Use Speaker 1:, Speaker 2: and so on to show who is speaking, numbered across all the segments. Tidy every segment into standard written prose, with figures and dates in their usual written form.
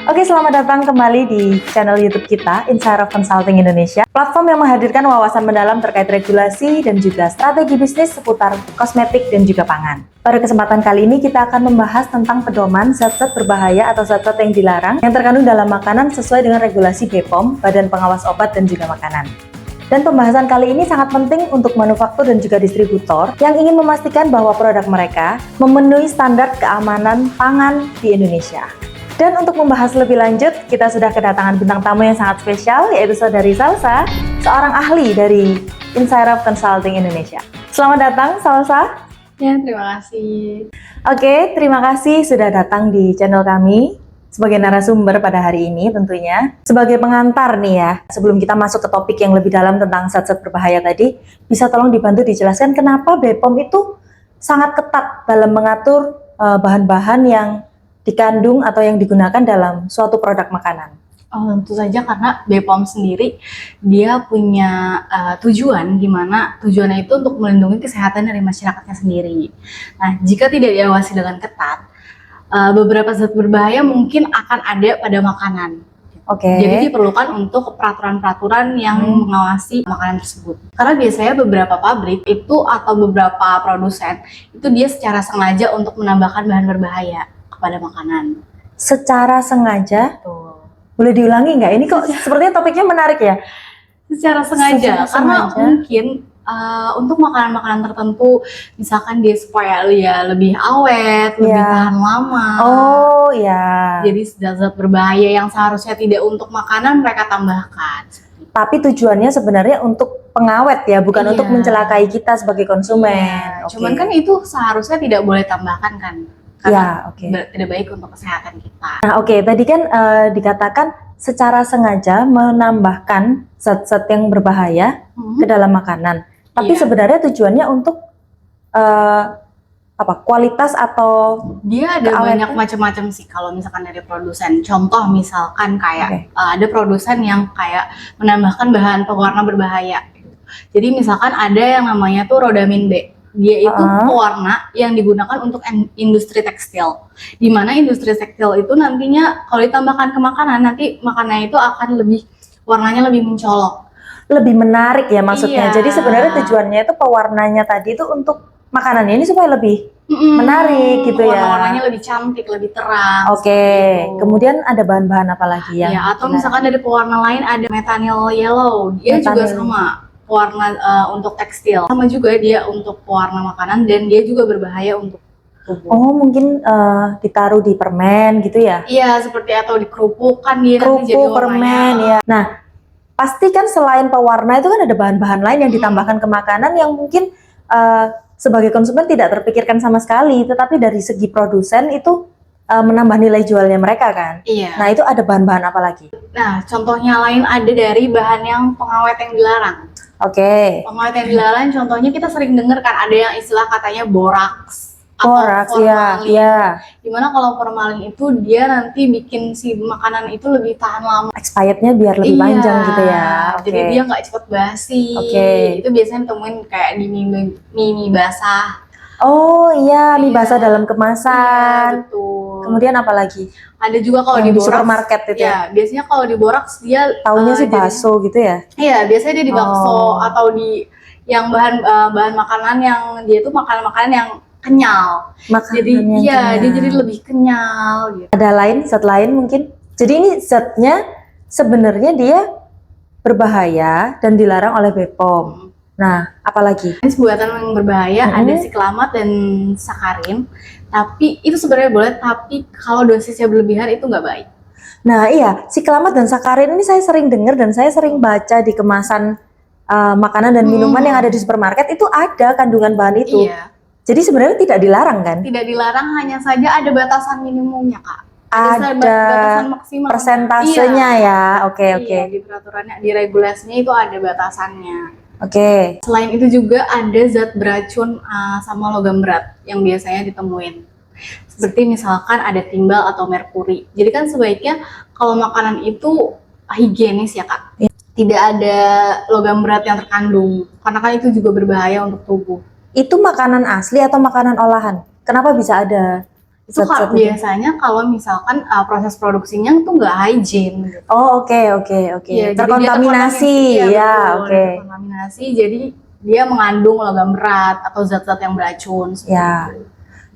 Speaker 1: Oke, selamat datang kembali di channel YouTube kita, Insight of Consulting Indonesia, platform yang menghadirkan wawasan mendalam terkait regulasi dan juga strategi bisnis seputar kosmetik dan juga pangan. Pada kesempatan kali ini kita akan membahas tentang pedoman zat-zat berbahaya atau zat-zat yang dilarang yang terkandung dalam makanan sesuai dengan regulasi BPOM, Badan Pengawas Obat dan juga Makanan. Dan pembahasan kali ini sangat penting untuk manufaktur dan juga distributor yang ingin memastikan bahwa produk mereka memenuhi standar keamanan pangan di Indonesia. Dan untuk membahas lebih lanjut, kita sudah kedatangan bintang tamu yang sangat spesial, yaitu Saudari Salsa, seorang ahli dari Insight of Consulting Indonesia. Selamat datang, Salsa.
Speaker 2: Ya, terima kasih.
Speaker 1: Oke, terima kasih sudah datang di channel kami sebagai narasumber pada hari ini tentunya. Sebagai pengantar nih ya, sebelum kita masuk ke topik yang lebih dalam tentang zat-zat berbahaya tadi, bisa tolong dibantu dijelaskan kenapa BPOM itu sangat ketat dalam mengatur bahan-bahan yang dikandung atau yang digunakan dalam suatu produk makanan.
Speaker 2: Tentu saja karena BPOM sendiri dia punya tujuan, gimana tujuannya itu untuk melindungi kesehatan dari masyarakatnya sendiri. Nah, jika tidak diawasi dengan ketat, beberapa zat berbahaya mungkin akan ada pada makanan.
Speaker 1: Oke.
Speaker 2: Jadi diperlukan untuk peraturan-peraturan yang mengawasi makanan tersebut. Karena biasanya beberapa pabrik itu atau beberapa produsen itu dia secara sengaja untuk menambahkan bahan berbahaya kepada makanan.
Speaker 1: Secara sengaja?
Speaker 2: Tuh.
Speaker 1: Boleh diulangi nggak? Ini kok sepertinya topiknya menarik ya?
Speaker 2: Secara sengaja, karena mungkin untuk makanan-makanan tertentu, misalkan dia supaya ya lebih awet, lebih tahan lama.
Speaker 1: Oh ya.
Speaker 2: Jadi zat-zat berbahaya yang seharusnya tidak untuk makanan mereka tambahkan.
Speaker 1: Tapi tujuannya sebenarnya untuk pengawet ya, bukan untuk mencelakai kita sebagai konsumen.
Speaker 2: Cuman kan itu seharusnya tidak boleh tambahkan kan? Karena tidak baik untuk kesehatan kita.
Speaker 1: Nah tadi kan dikatakan secara sengaja menambahkan zat-zat yang berbahaya ke dalam makanan. Tapi sebenarnya tujuannya untuk kualitas atau
Speaker 2: dia ada banyak macam-macam sih kalau misalkan dari produsen. Contoh misalkan kayak ada produsen yang kayak menambahkan bahan pewarna berbahaya. Jadi misalkan ada yang namanya tuh rodamin B. Dia itu pewarna yang digunakan untuk industri tekstil. Di mana industri tekstil itu nantinya kalau ditambahkan ke makanan, nanti makanannya itu akan warnanya lebih mencolok.
Speaker 1: Lebih menarik ya maksudnya. Jadi sebenarnya tujuannya itu pewarnanya tadi itu untuk makanannya ini supaya lebih menarik gitu ya.
Speaker 2: Warna-warnanya lebih cantik, lebih terang.
Speaker 1: Kemudian ada bahan-bahan apa lagi yang?
Speaker 2: Ya, atau misalkan dari pewarna lain ada methanol yellow. Dia juga sama. Pewarna untuk tekstil, sama juga dia untuk pewarna makanan dan dia juga berbahaya untuk tubuh.
Speaker 1: Oh mungkin ditaruh di permen gitu ya?
Speaker 2: Iya, seperti atau di kerupuk kan dia nanti jadi
Speaker 1: permen ya. Nah pasti kan selain pewarna itu kan ada bahan-bahan lain yang ditambahkan ke makanan yang mungkin sebagai konsumen tidak terpikirkan sama sekali, tetapi dari segi produsen itu menambah nilai jualnya mereka kan?
Speaker 2: Iya.
Speaker 1: Nah itu ada bahan-bahan apa lagi?
Speaker 2: Nah contohnya lain ada dari bahan yang pengawet yang dilarang. Pengawet yang dilarang contohnya kita sering dengar kan ada yang istilah katanya boraks atau formalin.
Speaker 1: Iya.
Speaker 2: Dimana kalau formalin itu dia nanti bikin si makanan itu lebih tahan lama.
Speaker 1: Expirednya biar lebih panjang gitu ya.
Speaker 2: Jadi dia nggak cepet basi. Itu biasanya ditemuin kayak di mie basah.
Speaker 1: Oh iya, mie basah dalam kemasan.
Speaker 2: Iya, betul.
Speaker 1: Kemudian apa lagi?
Speaker 2: Ada juga kalau di
Speaker 1: supermarket itu
Speaker 2: ya. Biasanya kalau di boraks dia
Speaker 1: taunya sih bakso gitu ya?
Speaker 2: Iya, biasanya dia di bakso atau di yang bahan makanan yang dia itu makanan-makanan yang kenyal. Dia jadi lebih kenyal gitu.
Speaker 1: Ada zat lain mungkin? Jadi ini zatnya sebenarnya dia berbahaya dan dilarang oleh BPOM. Nah, apalagi?
Speaker 2: Buatan yang berbahaya ada siklamat dan sakarin. Tapi itu sebenarnya boleh, tapi kalau dosisnya berlebihan itu nggak baik.
Speaker 1: Nah iya, siklamat dan sakarin ini saya sering dengar dan saya sering baca di kemasan makanan dan minuman yang ada di supermarket itu ada kandungan bahan itu.
Speaker 2: Iya.
Speaker 1: Jadi sebenarnya tidak dilarang kan?
Speaker 2: Tidak dilarang, hanya saja ada batasan minimumnya kak.
Speaker 1: Ada
Speaker 2: batasan maksimal.
Speaker 1: Persentasenya ya, oke.
Speaker 2: Di peraturannya, di regulasinya itu ada batasannya.
Speaker 1: Selain
Speaker 2: itu juga ada zat beracun sama logam berat yang biasanya ditemuin. Seperti misalkan ada timbal atau merkuri. Jadi kan sebaiknya kalau makanan itu higienis ya kak. Tidak ada logam berat yang terkandung. Karena kan itu juga berbahaya untuk tubuh.
Speaker 1: Itu makanan asli atau makanan olahan? Kenapa bisa ada
Speaker 2: Itu
Speaker 1: Zat-zat itu.
Speaker 2: biasanya kalau misalkan proses produksinya tuh nggak hygiene gitu.
Speaker 1: Oh, oke.
Speaker 2: Iya, jadi dia
Speaker 1: Terkontaminasi.
Speaker 2: iya,
Speaker 1: Ya,
Speaker 2: betul,
Speaker 1: oke.
Speaker 2: terkontaminasi. Jadi dia mengandung logam berat atau zat-zat yang beracun.
Speaker 1: Ya.
Speaker 2: Itu.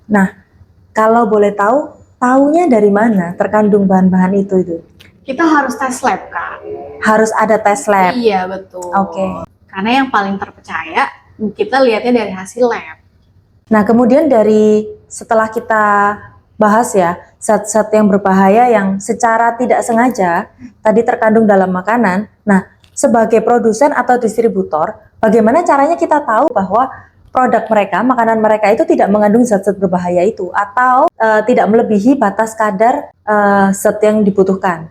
Speaker 1: Nah, kalau boleh tahu, taunya dari mana terkandung bahan-bahan itu?
Speaker 2: Kita harus tes lab, Kak.
Speaker 1: Harus ada tes lab.
Speaker 2: Iya, betul.
Speaker 1: Oke.
Speaker 2: Karena yang paling terpercaya kita lihatnya dari hasil lab.
Speaker 1: Nah, kemudian setelah kita bahas ya, zat-zat yang berbahaya yang secara tidak sengaja tadi terkandung dalam makanan. Nah, sebagai produsen atau distributor, bagaimana caranya kita tahu bahwa produk mereka, makanan mereka itu tidak mengandung zat-zat berbahaya itu atau tidak melebihi batas kadar zat yang dibutuhkan?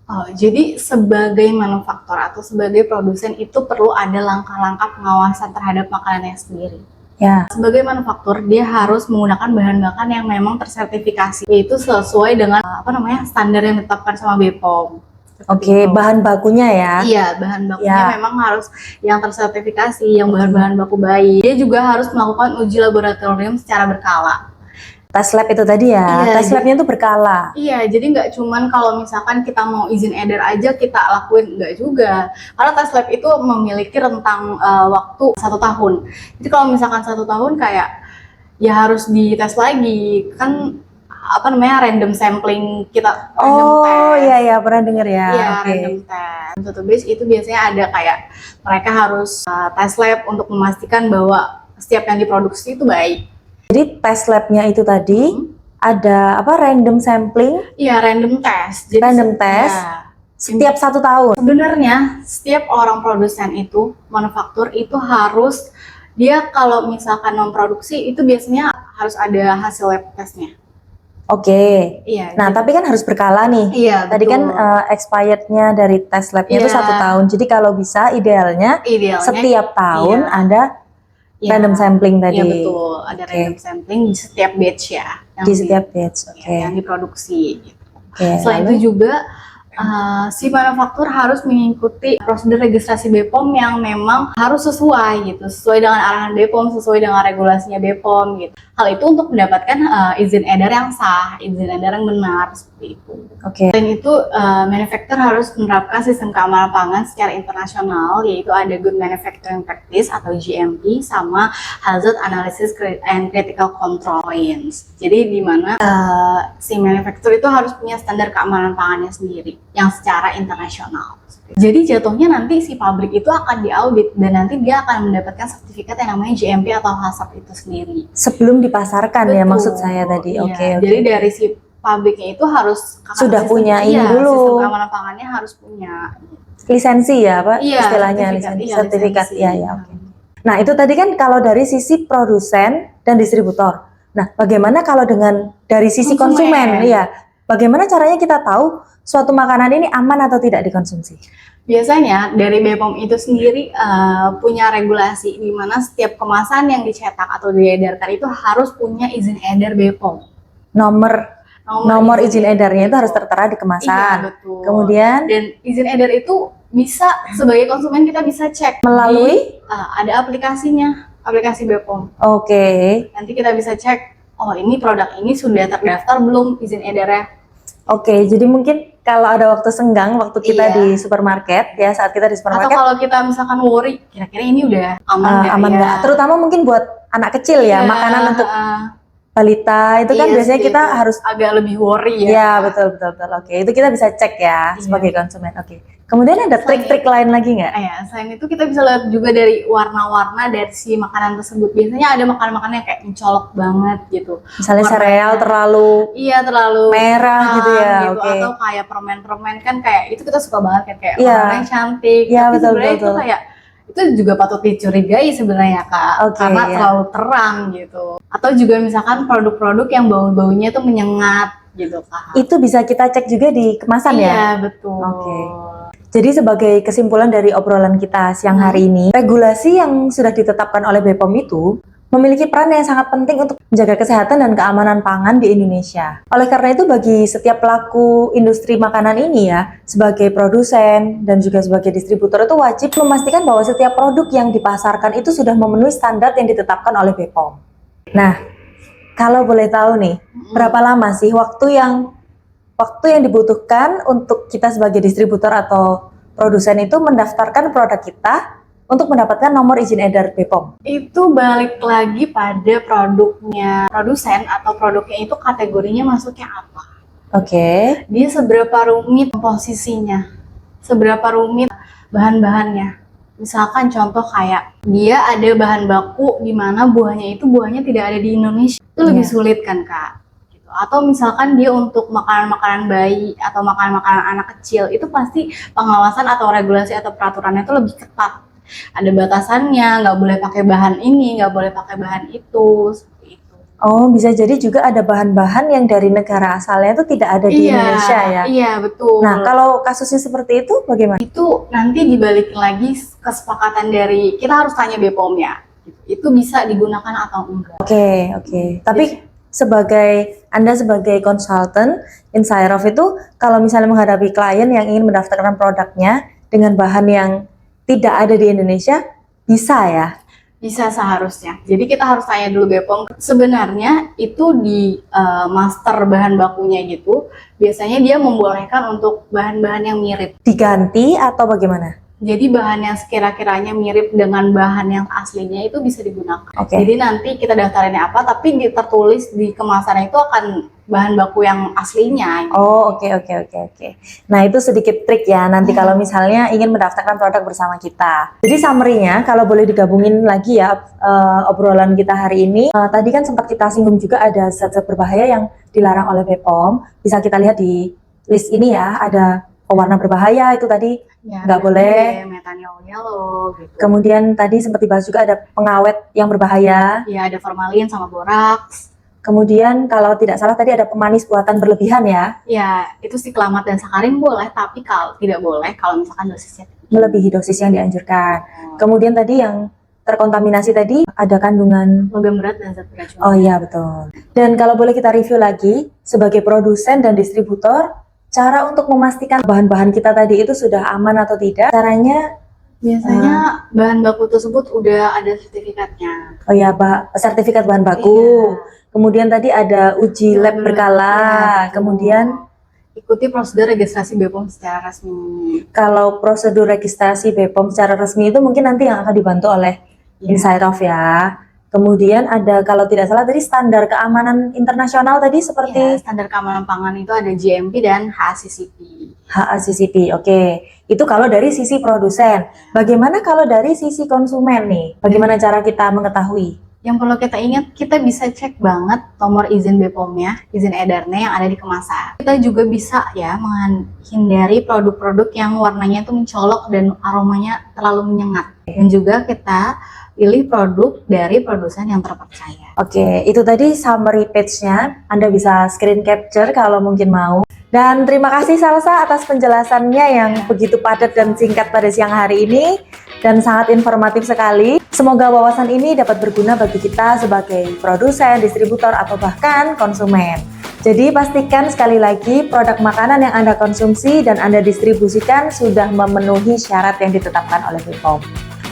Speaker 2: Oh, jadi sebagai manufaktur atau sebagai produsen itu perlu ada langkah-langkah pengawasan terhadap makanannya sendiri.
Speaker 1: Ya.
Speaker 2: Sebagai manufaktur, dia harus menggunakan bahan bakan yang memang tersertifikasi, yaitu sesuai dengan standar yang ditetapkan sama BPOM.
Speaker 1: Oke, bahan bakunya ya.
Speaker 2: Iya, bahan bakunya memang harus yang tersertifikasi, yang bahan-bahan baku baik. Dia juga harus melakukan uji laboratorium secara berkala.
Speaker 1: Tes lab itu tadi ya,
Speaker 2: iya,
Speaker 1: tes labnya itu berkala.
Speaker 2: Iya, jadi nggak cuman kalau misalkan kita mau izin edar aja kita lakuin, nggak juga. Karena tes lab itu memiliki rentang waktu 1 tahun. Jadi kalau misalkan 1 tahun kayak ya harus dites lagi, kan random sampling kita.
Speaker 1: Oh iya pernah denger ya.
Speaker 2: Iya,
Speaker 1: okay.
Speaker 2: Random test. Satu base itu biasanya ada kayak mereka harus tes lab untuk memastikan bahwa setiap yang diproduksi itu baik.
Speaker 1: Jadi tes labnya itu tadi ada random sampling?
Speaker 2: Iya, random test. Jadi
Speaker 1: random test setiap 1 tahun.
Speaker 2: Sebenarnya setiap orang produsen itu, manufaktur itu harus dia kalau misalkan memproduksi itu biasanya harus ada hasil lab testnya.
Speaker 1: Oke.
Speaker 2: Iya.
Speaker 1: Nah, tapi kan harus berkala nih.
Speaker 2: Iya,
Speaker 1: tadi
Speaker 2: betul.
Speaker 1: Kan expirednya dari tes labnya itu 1 tahun. Jadi kalau bisa idealnya setiap tahun ada random sampling tadi.
Speaker 2: Iya, betul. Ada random sampling di setiap batch ya.
Speaker 1: Di setiap batch,
Speaker 2: yang diproduksi. Gitu.
Speaker 1: Selain
Speaker 2: itu juga si manufaktur harus mengikuti prosedur registrasi BPOM yang memang harus sesuai gitu, sesuai dengan arahan BPOM, sesuai dengan regulasinya BPOM gitu. Hal itu untuk mendapatkan izin edar yang sah, izin edar yang benar seperti itu. Selain itu, manufaktur harus menerapkan sistem keamanan pangan secara internasional, yaitu ada Good Manufacturing Practice atau GMP sama Hazard Analysis and Critical Control Plans. Jadi di mana si manufaktur itu harus punya standar keamanan pangannya sendiri yang secara internasional. Jadi jatuhnya nanti si pabrik itu akan diaudit dan nanti dia akan mendapatkan sertifikat yang namanya GMP atau HACCP itu sendiri.
Speaker 1: Sebelum dipasarkan. Betul. Ya maksud saya tadi.
Speaker 2: Iya.
Speaker 1: Oke.
Speaker 2: Jadi dari si pabriknya itu harus
Speaker 1: sudah punya ini dulu.
Speaker 2: Sistem keamanan pangannya harus punya
Speaker 1: lisensi ya, Pak?
Speaker 2: Iya,
Speaker 1: istilahnya sertifikat. Iya, oke. Nah, itu tadi kan kalau dari sisi produsen dan distributor. Nah, bagaimana kalau dari sisi konsumen? Iya. Bagaimana caranya kita tahu suatu makanan ini aman atau tidak dikonsumsi?
Speaker 2: Biasanya dari BPOM itu sendiri punya regulasi di mana setiap kemasan yang dicetak atau diedarkan itu harus punya izin edar BPOM.
Speaker 1: Nomor izin edarnya itu harus tertera di kemasan.
Speaker 2: Iya, betul.
Speaker 1: Kemudian
Speaker 2: dan izin edar itu bisa sebagai konsumen kita bisa cek
Speaker 1: melalui
Speaker 2: ada aplikasinya, aplikasi BPOM.
Speaker 1: Oke.
Speaker 2: Nanti kita bisa cek, oh ini produk ini sudah terdaftar belum izin edarnya.
Speaker 1: Oke, jadi mungkin kalau ada waktu senggang, waktu kita di supermarket ya, saat kita di supermarket.
Speaker 2: Atau kalau kita misalkan worry, kira-kira ini udah aman nggak?
Speaker 1: Terutama mungkin buat anak kecil ya, makanan untuk balita itu kan biasanya kita harus
Speaker 2: agak lebih worry ya.
Speaker 1: Iya, betul. Oke, itu kita bisa cek ya sebagai konsumen. Oke. Kemudian ada trik-trik lain lagi nggak?
Speaker 2: Iya, selain itu kita bisa lihat juga dari warna-warna dari si makanan tersebut. Biasanya ada makanan-makanan yang kayak mencolok banget gitu.
Speaker 1: Misalnya sereal terlalu merah gitu ya.
Speaker 2: Gitu. Atau kayak permen-permen kan kayak itu kita suka banget kan kayak warnanya cantik.
Speaker 1: Iya,
Speaker 2: tapi
Speaker 1: betul.
Speaker 2: Itu kayak itu juga patut dicurigai sebenarnya Kak, karena terlalu terang gitu. Atau juga misalkan produk-produk yang bau-baunya tuh menyengat gitu Kak.
Speaker 1: Itu bisa kita cek juga di kemasan ya?
Speaker 2: Iya, betul.
Speaker 1: Oke. Jadi sebagai kesimpulan dari obrolan kita siang hari ini, regulasi yang sudah ditetapkan oleh BPOM itu memiliki peran yang sangat penting untuk menjaga kesehatan dan keamanan pangan di Indonesia. Oleh karena itu bagi setiap pelaku industri makanan ini ya, sebagai produsen dan juga sebagai distributor itu wajib memastikan bahwa setiap produk yang dipasarkan itu sudah memenuhi standar yang ditetapkan oleh BPOM. Nah, Kalau boleh tahu nih, berapa lama sih waktu yang dibutuhkan untuk kita sebagai distributor atau produsen itu mendaftarkan produk kita untuk mendapatkan nomor izin edar BPOM?
Speaker 2: Itu balik lagi pada produknya produsen atau produknya itu kategorinya masuknya apa.
Speaker 1: Oke.
Speaker 2: Dia seberapa rumit posisinya, seberapa rumit bahan-bahannya. Misalkan contoh kayak dia ada bahan baku di mana buahnya tidak ada di Indonesia, itu lebih sulit kan Kak. Gitu. Atau misalkan dia untuk makanan-makanan bayi atau makanan-makanan anak kecil, itu pasti pengawasan atau regulasi atau peraturannya itu lebih ketat. Ada batasannya, nggak boleh pakai bahan ini, nggak boleh pakai bahan itu, seperti itu.
Speaker 1: Oh, bisa jadi juga ada bahan-bahan yang dari negara asalnya itu tidak ada di Indonesia ya?
Speaker 2: Iya, betul.
Speaker 1: Nah, kalau kasusnya seperti itu bagaimana?
Speaker 2: Itu nanti dibalikin lagi kesepakatan dari, kita harus tanya BPOM-nya. Itu bisa digunakan atau enggak.
Speaker 1: Oke. Tapi Anda sebagai konsultan Insyrof itu, kalau misalnya menghadapi klien yang ingin mendaftarkan produknya dengan bahan yang tidak ada di Indonesia, bisa ya?
Speaker 2: Bisa seharusnya. Jadi kita harus tanya dulu BPOM. Sebenarnya itu di master bahan bakunya gitu, biasanya dia membolehkan untuk bahan-bahan yang mirip.
Speaker 1: Diganti atau bagaimana?
Speaker 2: Jadi bahan yang sekira-kiranya mirip dengan bahan yang aslinya itu bisa digunakan.
Speaker 1: Oke.
Speaker 2: Jadi nanti kita daftarinnya apa, tapi tertulis di kemasannya itu akan bahan baku yang aslinya.
Speaker 1: Oh, oke. Nah, itu sedikit trik ya nanti kalau misalnya ingin mendaftarkan produk bersama kita. Jadi summary-nya kalau boleh digabungin lagi ya obrolan kita hari ini. Tadi kan sempat kita singgung juga ada zat-zat berbahaya yang dilarang oleh BPOM. Bisa kita lihat di list ini ya, ada pewarna berbahaya itu tadi nggak boleh.
Speaker 2: Methanol yellow gitu.
Speaker 1: Kemudian tadi sempat dibahas juga ada pengawet yang berbahaya.
Speaker 2: Ya, ada formalin sama boraks.
Speaker 1: Kemudian kalau tidak salah tadi ada pemanis buatan berlebihan ya.
Speaker 2: Ya, itu siklamat dan sakarin boleh, tapi kalau tidak boleh kalau misalkan dosisnya tinggi.
Speaker 1: Melebihi dosis yang dianjurkan. Kemudian tadi yang terkontaminasi tadi ada kandungan
Speaker 2: logam berat dan zat beracun.
Speaker 1: Oh iya, betul. Dan kalau boleh kita review lagi sebagai produsen dan distributor, cara untuk memastikan bahan-bahan kita tadi itu sudah aman atau tidak, caranya
Speaker 2: biasanya bahan baku tersebut udah ada sertifikatnya.
Speaker 1: Oh ya, sertifikat bahan baku. Kemudian tadi ada uji lab berkala. Kemudian
Speaker 2: ikuti prosedur registrasi BPOM secara resmi.
Speaker 1: Kalau prosedur registrasi BPOM secara resmi itu mungkin nanti yang akan dibantu oleh Insyrof ya. Kemudian ada kalau tidak salah tadi standar keamanan internasional tadi seperti
Speaker 2: standar keamanan pangan itu ada GMP dan HACCP.
Speaker 1: HACCP, oke. Itu kalau dari sisi produsen. Bagaimana kalau dari sisi konsumen nih? Bagaimana cara kita mengetahui?
Speaker 2: Yang perlu kita ingat, kita bisa cek banget nomor izin BPOM-nya, izin edarnya yang ada di kemasan. Kita juga bisa ya menghindari produk-produk yang warnanya itu mencolok dan aromanya terlalu menyengat. Dan juga kita pilih produk dari produsen yang terpercaya.
Speaker 1: Oke, itu tadi summary page-nya. Anda bisa screen capture kalau mungkin mau. Dan terima kasih Salsa atas penjelasannya yang begitu padat dan singkat pada siang hari ini. Dan sangat informatif sekali. Semoga wawasan ini dapat berguna bagi kita sebagai produsen, distributor, atau bahkan konsumen. Jadi pastikan sekali lagi produk makanan yang Anda konsumsi dan Anda distribusikan sudah memenuhi syarat yang ditetapkan oleh BPOM.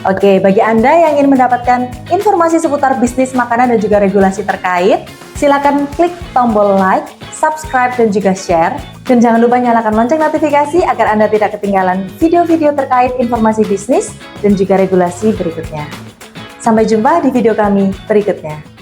Speaker 1: Oke, bagi Anda yang ingin mendapatkan informasi seputar bisnis makanan dan juga regulasi terkait, silakan klik tombol like, subscribe, dan juga share. Dan jangan lupa nyalakan lonceng notifikasi agar Anda tidak ketinggalan video-video terkait informasi bisnis dan juga regulasi berikutnya. Sampai jumpa di video kami berikutnya.